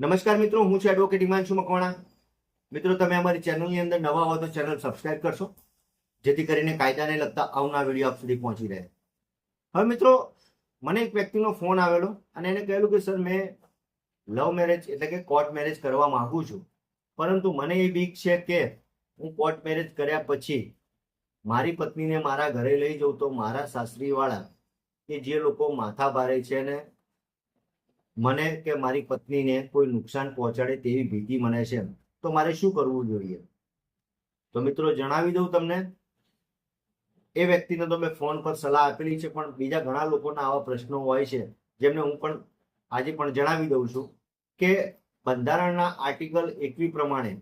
નમસ્કાર મિત્રો, હું છું એડવોકેટ હિમાંશુ મકવાણા. મિત્રો, તમે અમારી ચેનલની અંદર નવા હો તો ચેનલ સબસ્ક્રાઇબ કરશો, જેથી કરીને કાયદાને લગતા આવનાર વિડીયો આપ સુધી પહોંચી રહે. હવે મિત્રો, મને એક વ્યક્તિનો ફોન આવેલો અને એને કહેલું કે સર, મેં લવ મેરેજ એટલે કે કોર્ટ મેરેજ કરવા માંગુ છું, પરંતુ મને એ બીક છે કે હું કોર્ટ મેરેજ કર્યા પછી મારી પત્નીને મારા ઘરે લઈ જઉં તો મારા સાસરીવાળા કે જે લોકો માથા ભારે છે ને મને કે મારી પત્નીને કોઈ નુકસાન પહોંચાડે તેવી ભીતિ મને છે, તો મારે શું કરવું જોઈએ? તો મિત્રો, જણાવી દઉં તમને, એ વ્યક્તિને તો મેં ફોન પર સલાહ આપેલી છે, પણ બીજા ઘણા લોકોના આવા પ્રશ્નો હોય છે જેમને હું પણ આજે પણ જણાવી દઉં છું કે બંધારણના આર્ટિકલ 21 પ્રમાણે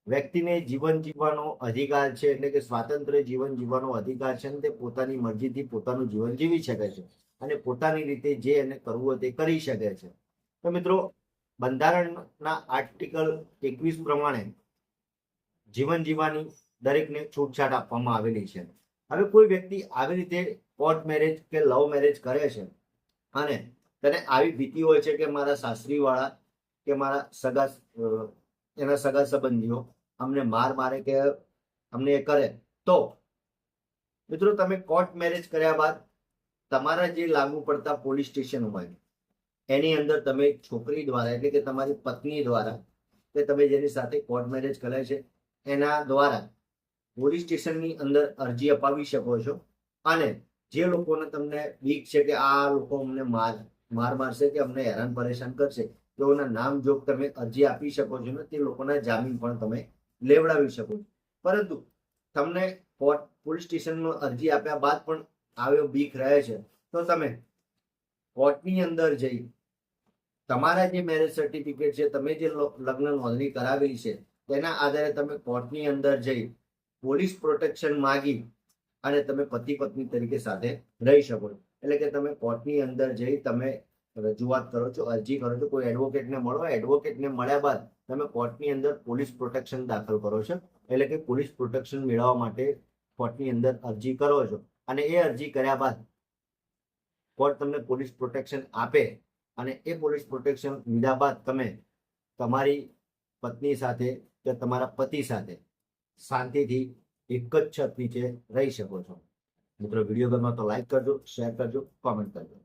વ્યક્તિને જીવન જીવવાનો અધિકાર છે, એટલે કે સ્વાતંત્ર્ય જીવન જીવવાનો અધિકાર છે, અને તે પોતાની મરજીથી પોતાનું જીવન જીવી શકે છે અને પોતાની રીતે જે એને કરવું હોય તે કરી શકે છે. તો મિત્રો, બંધારણના આર્ટિકલ 21 પ્રમાણે જીવન જીવવાની દરેકને છૂટછાટ આપવામાં આવેલી છે. હવે કોઈ વ્યક્તિ આવી રીતે કોર્ટ મેરેજ કે લવ મેરેજ કરે છે અને તેને આવી ભીતિ હોય છે કે મારા સાસરીવાળા કે મારા એના સગા સંબંધીઓ અમને મારે કે અમને એ કરે, તો મિત્રો, તમે કોર્ટ મેરેજ કર્યા બાદ તમારા જે લાગુ પડતા પોલીસ સ્ટેશન હોય એની અંદર તમે છોકરી દ્વારા એટલે કે તમારી પત્ની દ્વારા કે તમે જેની સાથે કોર્ટ મેરેજ કરે છે એના દ્વારા પોલીસ સ્ટેશનની અંદર અરજી અપાવી શકો છો. અને જે લોકોને તમને બીક છે કે આ લોકો અમને મારશે કે અમને હેરાન પરેશાન કરશે, તેઓના નામ જોગ તમે અરજી આપી શકો છો ને તે લોકોના જામીન પણ તમે લેવડાવી શકો છો. પરંતુ તમને પોલીસ સ્ટેશનમાં અરજી આપ્યા બાદ પણ આવ્યો બીક રહે છે, તો તમે કોર્ટની અંદર જઈ તમારા જે મેરેજ સર્ટિફિકેટ છે, તમે જે લગ્ન નોંધણી કરાવેલી છે, તેના આધારે તમે કોર્ટની અંદર જઈ પોલીસ પ્રોટેક્શન માંગી અને તમે પતિ પત્ની તરીકે સાથે રહી શકો છો. એટલે કે તમે કોર્ટની અંદર જઈ તમે રજૂઆત કરો છો, અરજી કરો છો, કોઈ એડવોકેટને મળો, એડવોકેટને મળ્યા બાદ તમે કોર્ટની અંદર પોલીસ પ્રોટેક્શન દાખલ કરો છો. એટલે કે પોલીસ પ્રોટેક્શન મેળવવા માટે કોર્ટની અંદર અરજી કરો છો અને એ અરજી કર્યા બાદ કોર્ટ તમને પોલીસ પ્રોટેક્શન આપે અને એ પોલીસ પ્રોટેક્શન લીધા બાદ તમે તમારી પત્ની સાથે કે તમારા પતિ સાથે શાંતિથી એક જ છત નીચે રહી શકો છો. મિત્રો, વિડીયો ગમે તો લાઈક કરજો, શેર કરજો, કોમેન્ટ કરજો.